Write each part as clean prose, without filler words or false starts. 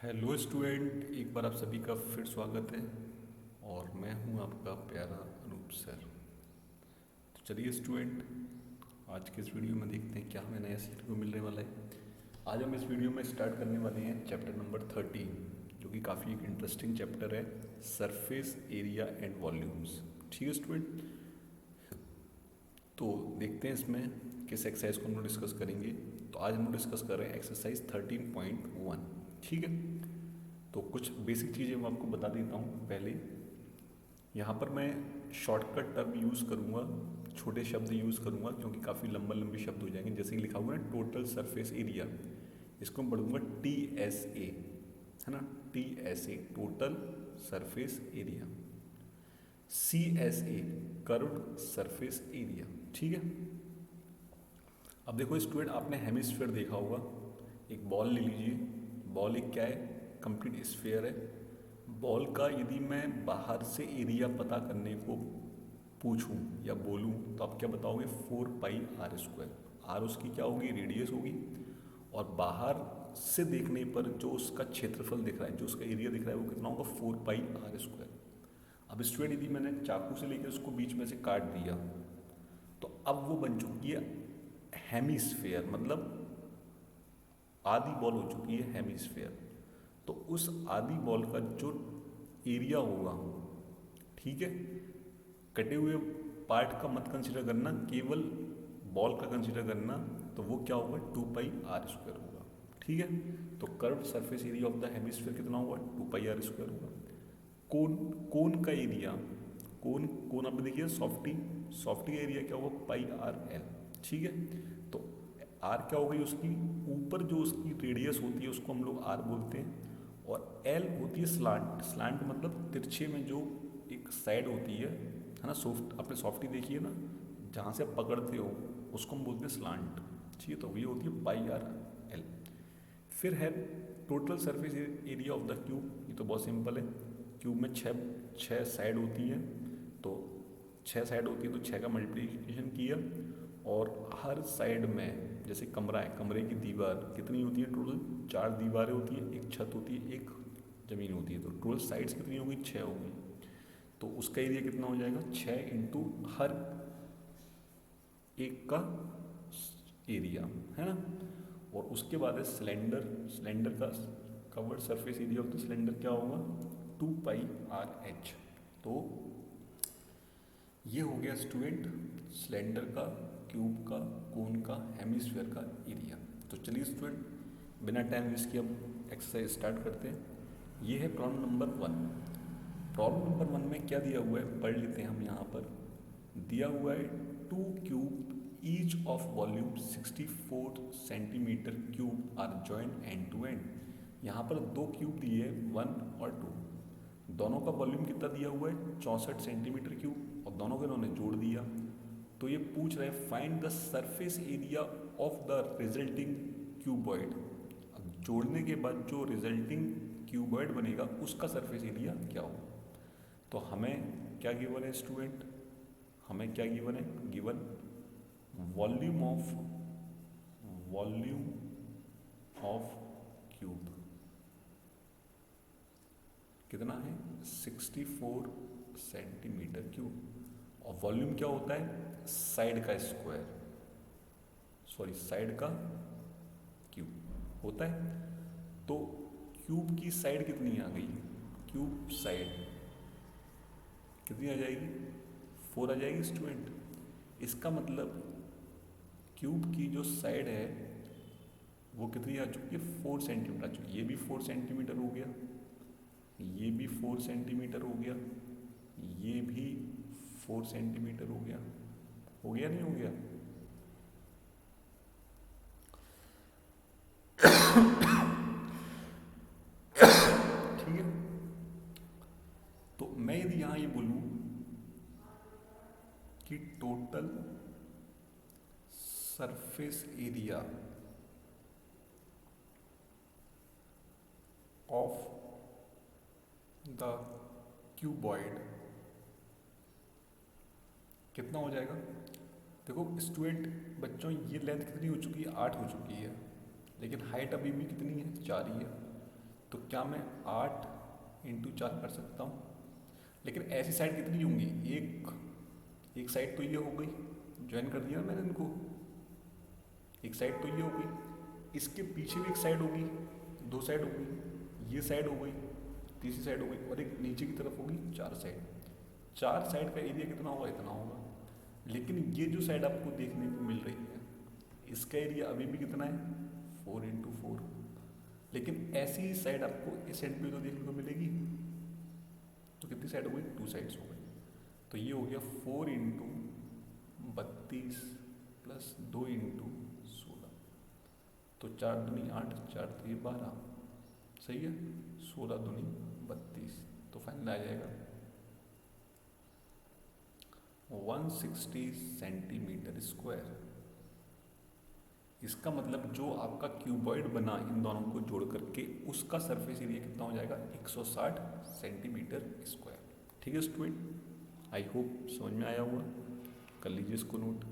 Hello student, एक बार आप सभी का फिर स्वागत है। और मैं हूं आपका प्यारा अनूप सर। तो चलिए स्टूडेंट, आज के इस वीडियो में देखते हैं क्या हमें नया सीखने को मिलने वाला है। आज हम इस वीडियो में स्टार्ट करने वाले हैं चैप्टर नंबर 13, जो कि काफ़ी एक इंटरेस्टिंग चैप्टर है, सरफेस एरिया एंड वॉल्यूम्स। ठीक है स्टूडेंट, तो देखते हैं इसमें किस एक्सरसाइज को हम लोग डिस्कस करेंगे। तो आज हम लोग डिस्कस कर रहे हैं एक्सरसाइज 13.1। ठीक है, तो कुछ बेसिक चीज़ें मैं आपको बता देता हूँ पहले। यहाँ पर मैं शॉर्टकट टर्म यूज़ करूँगा, छोटे शब्द यूज़ करूँगा, क्योंकि काफ़ी लंबे शब्द हो जाएंगे। जैसे कि लिखा हुआ है ना, टोटल सरफेस एरिया, इसको मैं पढ़ूंगा TSA, है ना, TSA total surface area. CSA curved surface area. ठीक है, अब देखो स्टूडेंट, आपने हेमिस्फीयर देखा होगा। एक बॉल ले लीजिए, बॉल एक क्या है, कंप्लीट स्फीयर है। बॉल का यदि मैं बाहर से एरिया पता करने को पूछूं या बोलूं, तो आप क्या बताओगे? 4πr²। आर उसकी क्या होगी? रेडियस होगी। और बाहर से देखने पर जो उसका क्षेत्रफल दिख रहा है, जो उसका एरिया दिख रहा है, वो कितना होगा? 4πr²। अब स्टूडेंट, यदि मैंने चाकू से लेकर उसको बीच में से काट दिया, तो अब वो बन चुकी है हेमिस्फेयर, मतलब आधी बॉल हो चुकी है हेमिस्फेयर। तो उस आधी बॉल का जो एरिया होगा, ठीक है, कटे हुए पार्ट का मत कंसिडर करना, केवल बॉल का कंसिडर करना, तो वो क्या होगा? 2πr² होगा। ठीक है, तो curved surface area of the hemisphere कितना होगा? 2πr² होगा। कोन, कोन का एरिया, कोन कोन आपने देखिए सॉफ्टी, सॉफ्टी का एरिया क्या होगा? πrl। ठीक है, तो आर क्या हो गई? उसकी ऊपर जो उसकी रेडियस होती है उसको हम लोग आर बोलते हैं। और एल होती है स्लांट, स्लांट मतलब तिरछे में जो एक साइड होती है ना। सॉफ्ट, आपने सॉफ्टी देखी है ना, जहाँ से आप पकड़ते हो उसको हम बोलते हैं स्लांट। ठीक है, तो ये होती है πrl। फिर है total surface area of the cube. ये तो बहुत सिंपल है, क्यूब में छः साइड होती है, तो छः साइड होती है तो छः का मल्टीप्लिकेशन किया। और हर साइड में, जैसे कमरा है, कमरे की दीवार कितनी होती है? टोटल 4 दीवारें होती है, एक छत होती है, एक ज़मीन होती है, तो टोटल साइड्स कितनी होगी? 6 होगी। तो उसका एरिया कितना हो जाएगा? 6 इंटू हर एक का एरिया, है ना। और उसके बाद है सिलेंडर, सिलेंडर का curved surface area of the cylinder क्या होगा? 2πrh। तो ये हो गया स्टूडेंट सिलेंडर का, क्यूब का, कोन का, हेमिस्फीयर का एरिया। तो चलिए स्टूडेंट, बिना टाइम वेस्ट किए अब एक्सरसाइज स्टार्ट करते हैं। ये है प्रॉब्लम नंबर 1। प्रॉब्लम नंबर 1 में क्या दिया हुआ है, पढ़ लेते हैं हम। यहाँ पर दिया हुआ है 2 cube each of volume 64 centimetre cube are joined end to end. यहाँ पर 2 क्यूब दिए हैं, 1 और 2। दोनों का वॉल्यूम कितना दिया हुआ है? 64 सेंटीमीटर क्यूब, और दोनों को इन्होंने जोड़ दिया। तो ये पूछ रहे हैं find the surface area of the resulting cuboid. अब जोड़ने के बाद जो रिजल्टिंग क्यूबॉइड बनेगा उसका सरफेस एरिया क्या होगा। तो हमें क्या गिवन है स्टूडेंट? हमें क्या गिवन है? गिवन वॉल्यूम ऑफ क्यूब कितना है? 64 सेंटीमीटर क्यूब। और वॉल्यूम क्या होता है? साइड का स्क्वायर, सॉरी साइड का क्यूब होता है। तो क्यूब की साइड कितनी आ गई? क्यूब साइड कितनी आ जाएगी? 4 आ जाएगी स्टूडेंट। इसका मतलब क्यूब की जो साइड है वो कितनी आ चुकी है? 4 सेंटीमीटर आ चुकी है। ये भी 4 सेंटीमीटर हो गया, ये भी 4 सेंटीमीटर हो गया, ये भी 4 सेंटीमीटर हो गया। हो गया नहीं हो गया? ठीक है, तो मैं यदि यहाँ ये बोलूँ कि total surface area of the cuboid कितना हो जाएगा? देखो स्टूडेंट, बच्चों ये लेंथ कितनी हो चुकी है? 8 हो चुकी है, लेकिन हाइट अभी भी कितनी है? 4 ही है। तो क्या मैं 8 इंटू 4 कर सकता हूँ? लेकिन ऐसी साइड कितनी होंगी? एक साइड तो ये हो गई, ज्वाइन कर दिया मैंने इनको, एक साइड तो ये हो गई, इसके पीछे भी एक साइड होगी, दो साइड हो गई, ये साइड हो गई, तीसरी साइड हो गई, और एक नीचे की तरफ होगी 4 साइड। 4 साइड का एरिया कितना होगा? इतना होगा। लेकिन ये जो साइड आपको देखने को मिल रही है, इसका एरिया अभी भी कितना है? 4 इंटू 4। लेकिन ऐसी ही साइड आपको इस एंड पे तो देखने को मिलेगी। तो कितनी साइड हो गई? 2 साइड्स हो गई। तो ये हो गया 4 इंटू 32 प्लस 2 इंटू 16। तो 4 दूनी 8, 4 3 12, सही है। 16 दूनी 32, तो फाइनल आ जाएगा 160 सेंटीमीटर स्क्वायर। इसका मतलब जो आपका क्यूबॉइड बना इन दोनों को जोड़ करके, उसका सरफेस एरिया कितना हो जाएगा? 160 सेंटीमीटर स्क्वायर। ठीक है स्टूडेंट, आई होप समझ में आया होगा। कर लीजिए इसको नोट।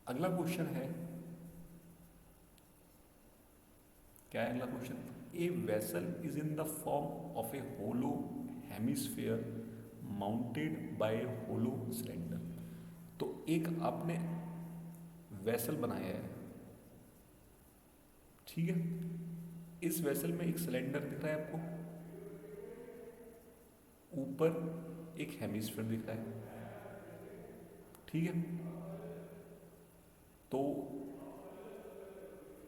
अगला क्वेश्चन है, क्या है अगला question? A vessel is in the form of a hollow hemisphere mounted by hollow cylinder. तो एक आपने वेसल बनाया है, ठीक है। इस वेसल में एक सिलेंडर दिख रहा है आपको, ऊपर एक हेमिस्फीयर दिख रहा है, ठीक है। तो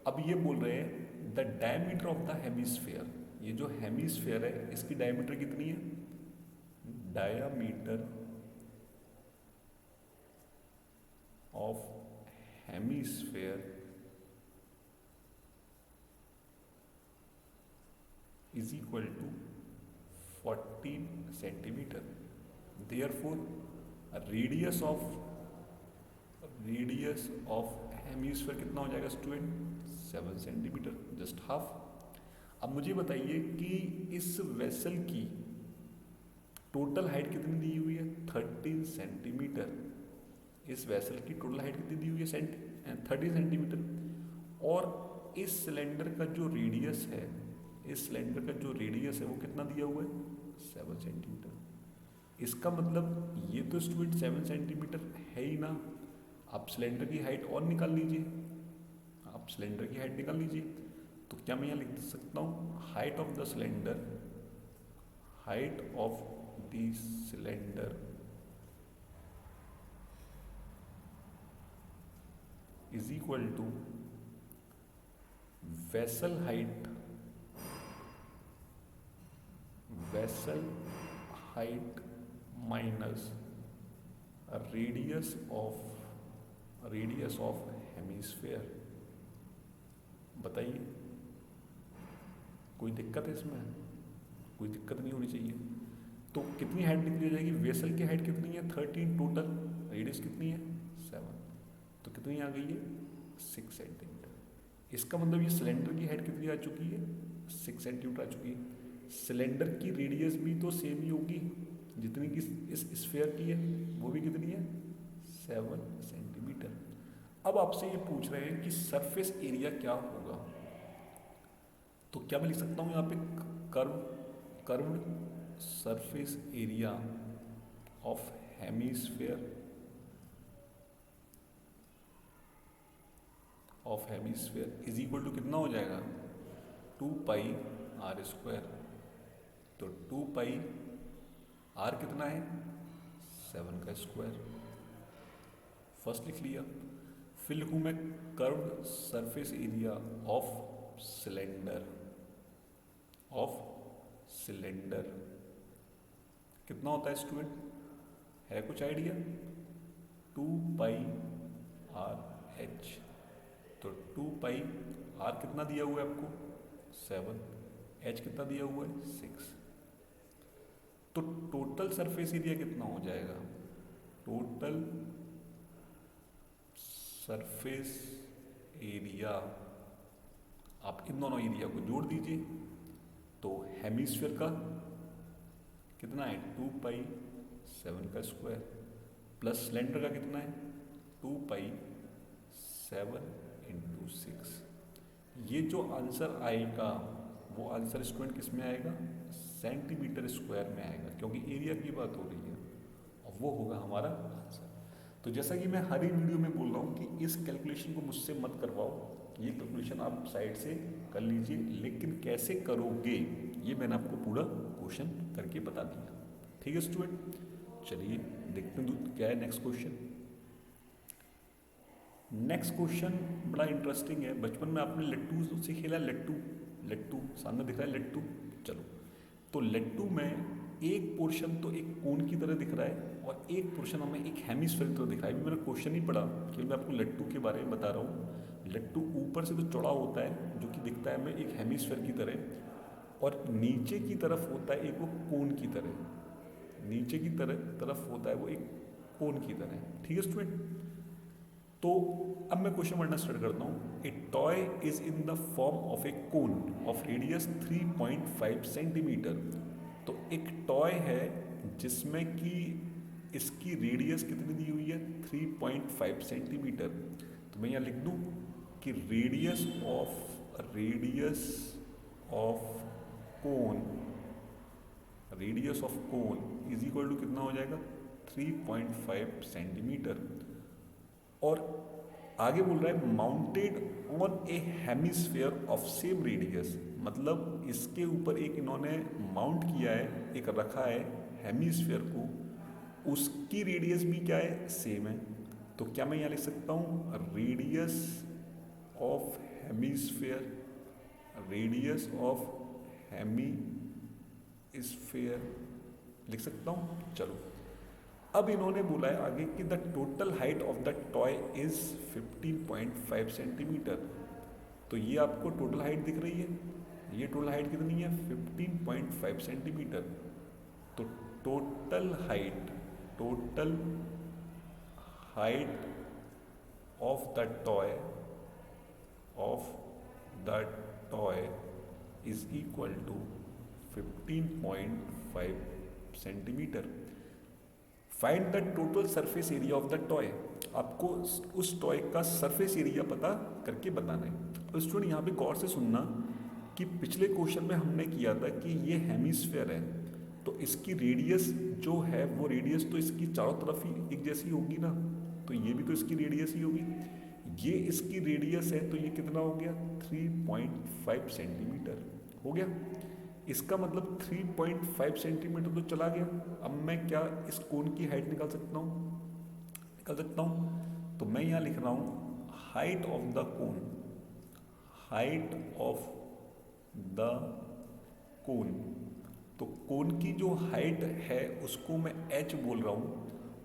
अब ये बोल रहे हैं the diameter of the hemisphere. ये जो हेमिस्फीयर है इसकी डायमीटर कितनी है? Diameter of hemisphere is equal to 14 centimetre. Therefore, radius of hemisphere कितना हो जाएगा स्टूडेंट? 7 centimetre, just half. अब मुझे बताइए कि इस वेसल की टोटल हाइट कितनी दी हुई है? 13 सेंटीमीटर। इस वेसल की टोटल हाइट कितनी दी हुई है? 13 सेंटीमीटर। और इस सिलेंडर का जो रेडियस है, वो कितना दिया हुआ है? 7 सेंटीमीटर। इसका मतलब ये तो स्टूडेंट 7 सेंटीमीटर है ही ना। आप सिलेंडर की हाइट और निकाल लीजिए, तो क्या मैं यहाँ लिख सकता हूँ height of the cylinder is equal to vessel height minus radius of hemisphere. बताइए, कोई दिक्कत है इसमें? कोई दिक्कत नहीं होनी चाहिए। तो कितनी हाइट निकली जाएगी? वेसल की हाइट कितनी है? 13 टोटल, रेडियस कितनी है? 7, तो कितनी आ गई है? 6 सेंटीमीटर। इसका मतलब ये सिलेंडर की हाइट कितनी आ चुकी है? 6 सेंटीमीटर आ चुकी है। सिलेंडर की रेडियस भी तो सेम ही होगी जितनी कि इस स्फीयर की है, वो भी कितनी है? 7 सेंटीमीटर। अब आपसे ये पूछ रहे हैं कि सरफेस एरिया क्या होगा। तो क्या मैं लिख सकता हूँ यहाँ पे curved surface area of hemisphere is equal to कितना हो जाएगा? 2 पाई आर स्क्वायर। तो 2 पाई आर कितना है? 7 का स्क्वायर। फर्स्ट लिख लिया। फिर लिखूँ मैं curved surface area of cylinder कितना होता है स्टूडेंट? है कुछ आइडिया? 2 पाई आर एच। तो 2 पाई आर कितना दिया हुआ है आपको? 7। एच कितना दिया हुआ है? 6। तो टोटल सरफेस एरिया कितना हो जाएगा? टोटल सरफेस एरिया, आप इन दोनों एरिया को जोड़ दीजिए। तो हेमिस्फीयर का कितना है? 2 पाई 7 का स्क्वायर प्लस सिलेंडर का कितना है? 2 पाई 7 इंटू 6। ये जो आंसर आएगा वो आंसर स्टूडेंट किस में आएगा, सेंटीमीटर स्क्वायर में आएगा, क्योंकि एरिया की बात हो रही है और वो होगा हमारा आंसर। तो जैसा कि मैं हर एक वीडियो में बोल रहा हूँ कि इस कैलकुलेशन को मुझसे मत करवाओ, ये कैलकुलेशन आप साइड से कर लीजिए, लेकिन कैसे करोगे ये मैंने आपको पूरा क्वेश्चन करके बता दिया। ठीक है स्टूडेंट, चलिए देखते हैं क्या है नेक्स्ट क्वेश्चन। नेक्स्ट क्वेश्चन बड़ा इंटरेस्टिंग है। बचपन में आपने लट्टू से खेला, लट्टू लट्टू सामने दिख रहा है लट्टू, चलो तो लट्टू में एक पोर्शन तो एक कोन की तरह दिख रहा है और एक पोर्शन हमें एक हेमिस्फीयर की तरह दिख रहा है। अभी मैंने क्वेश्चन ही पढ़ा कि मैं आपको लट्टू के बारे में बता रहा हूँ। लट्टू ऊपर से तो चौड़ा होता है जो कि दिखता है हमें एक हेमिस्फीयर की तरह, और नीचे की तरफ होता है एक वो कोन की तरह, नीचे की तरफ होता है वो एक कोन की तरह। ठीक है स्टूडेंट, तो अब मैं क्वेश्चन पढ़ना स्टार्ट करता हूँ। ए toy is in the form of A cone of radius 3.5 centimetre. तो एक टॉय है जिसमें कि इसकी रेडियस कितनी दी हुई है, 3.5 सेंटीमीटर। तो मैं यहाँ लिख दूँ कि radius of cone is equal to कितना हो जाएगा, 3.5 सेंटीमीटर। और आगे बोल रहा है mounted on A hemisphere of same radius, मतलब इसके ऊपर एक इन्होंने माउंट किया है, एक रखा है हेमिस्फीयर को, उसकी रेडियस भी क्या है, सेम है। तो क्या मैं यहाँ लिख सकता हूँ radius of hemisphere, radius of hemisphere लिख सकता हूँ। चलो अब इन्होंने बोला है आगे कि the total height of the toy is 15.5 centimetre. तो ये आपको टोटल हाइट दिख रही है, ये टोटल हाइट कितनी है, 15.5 सेंटीमीटर। तो total height of the toy is equal to 15.5 centimetre. Find the total surface area of the toy, आपको उस टॉय का सरफेस एरिया पता करके बताना है। तो स्टूडेंट यहाँ पे गौर से सुनना कि पिछले क्वेश्चन में हमने किया था कि ये हेमिस्फीयर है, तो इसकी रेडियस जो है वो रेडियस तो इसकी चारों तरफ ही एक जैसी होगी ना, तो ये भी तो इसकी रेडियस ही होगी, ये इसकी रेडियस है, तो ये कितना हो गया, 3.5 सेंटीमीटर हो गया। इसका मतलब 3.5 सेंटीमीटर तो चला गया। अब मैं क्या इस कोन की हाइट निकाल सकता हूँ, तो मैं यहाँ लिख रहा हूँ हाइट ऑफ द कोन। तो कोन की जो हाइट है उसको मैं h बोल रहा हूँ,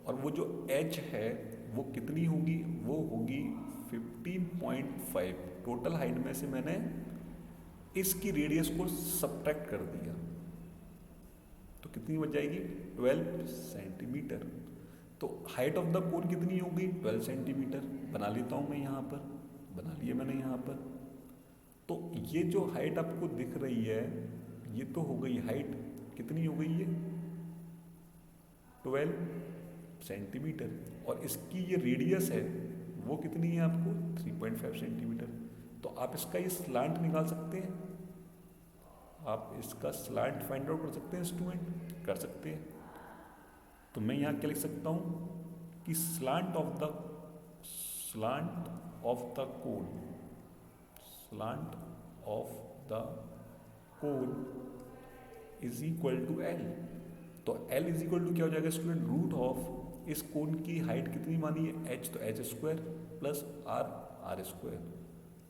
और वो जो h है वो कितनी होगी, वो होगी 15.5। टोटल हाइट में से मैंने इसकी रेडियस को सब्ट्रैक्ट कर दिया, तो कितनी बच जाएगी, 12 सेंटीमीटर। तो हाइट ऑफ द कोन कितनी होगी, 12 सेंटीमीटर। बना लेता हूँ मैं यहाँ पर, बना लिया मैंने यहाँ पर। तो ये जो हाइट आपको दिख रही है ये तो हो गई हाइट, कितनी हो गई है, 12 सेंटीमीटर, और इसकी ये रेडियस है वो कितनी है आपको, 3.5 सेंटीमीटर। तो आप इसका ये स्लांट निकाल सकते हैं, आप इसका स्लांट फाइंड आउट कर सकते हैं स्टूडेंट, कर सकते हैं। तो मैं यहाँ क्या लिख सकता हूँ कि slant of the cone is equal to L. तो एल इज इक्वल टू क्या हो जाएगा स्टूडेंट, रूट ऑफ इस कोन की हाइट कितनी मानी है, एच, तो H square plus R square.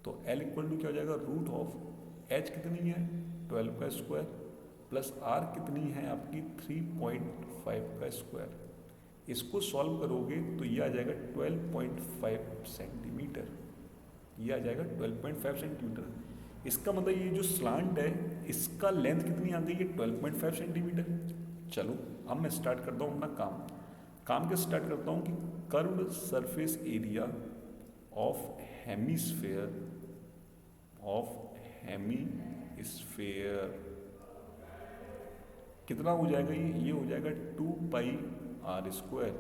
तो एल इक्वल टू क्या हो जाएगा, रूट ऑफ एच कितनी है, 12 का स्क्वायर प्लस आर कितनी है आपकी, 3.5 का स्क्वायर। इसको सॉल्व करोगे तो ये आ जाएगा 12.5 सेंटीमीटर, ये आ जाएगा 12.5 सेंटीमीटर। इसका मतलब ये जो स्लांट है इसका लेंथ कितनी आ गई है, 12.5 सेंटीमीटर। चलो अब मैं स्टार्ट करता हूँ अपना काम के स्टार्ट करता हूँ कि curved surface area of hemisphere कितना हो जाएगा, ये हो जाएगा 2πr स्क्वायर।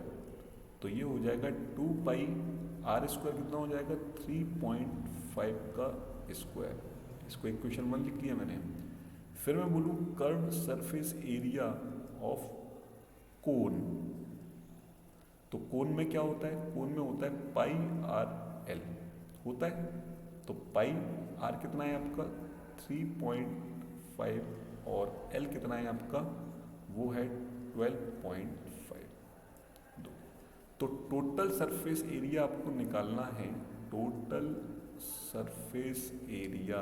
तो ये हो जाएगा 2πr स्क्वायर, कितना हो जाएगा, 3.5 का स्क्वायर। इसको इक्वेशन 1 लिख दिया मैंने। फिर मैं बोलूँ curve surface area of cone, तो कोन में क्या होता है, कोन में होता है पाई आर एल होता है। तो पाई आर कितना है आपका 3.5 और एल कितना है आपका, वो है 12.5। तो टोटल सरफेस एरिया आपको निकालना है, टोटल सरफेस एरिया।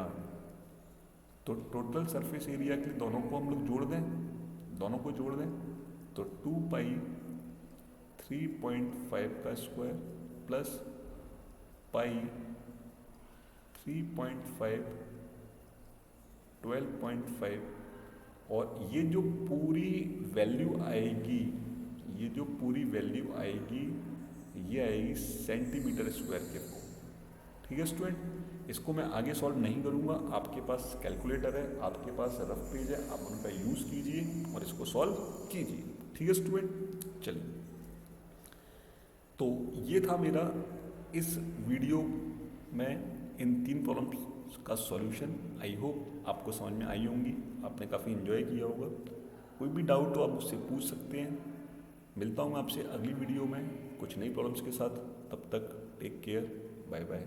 तो टोटल सरफेस एरिया के लिए दोनों को हम लोग जोड़ दें, दोनों को जोड़ दें तो 2 पाई 3.5 का स्क्वायर प्लस पाई 3.5 12.5, और ये जो पूरी वैल्यू आएगी, ये जो पूरी वैल्यू आएगी ये आएगी सेंटीमीटर स्क्वायर के को। ठीक है स्टूडेंट, इसको मैं आगे सॉल्व नहीं करूँगा, आपके पास कैलकुलेटर है, आपके पास रफ पेज है, आप उनका यूज़ कीजिए और इसको सॉल्व कीजिए। ठीक है स्टूडेंट, चलिए तो ये था मेरा इस वीडियो में इन 3 प्रॉब्लम्स का सॉल्यूशन। आई होप आपको समझ में आई होंगी, आपने काफ़ी इन्जॉय किया होगा। कोई भी डाउट हो आप मुझसे पूछ सकते हैं। मिलता हूँ मैं आपसे अगली वीडियो में कुछ नई प्रॉब्लम्स के साथ, तब तक टेक केयर, बाय बाय।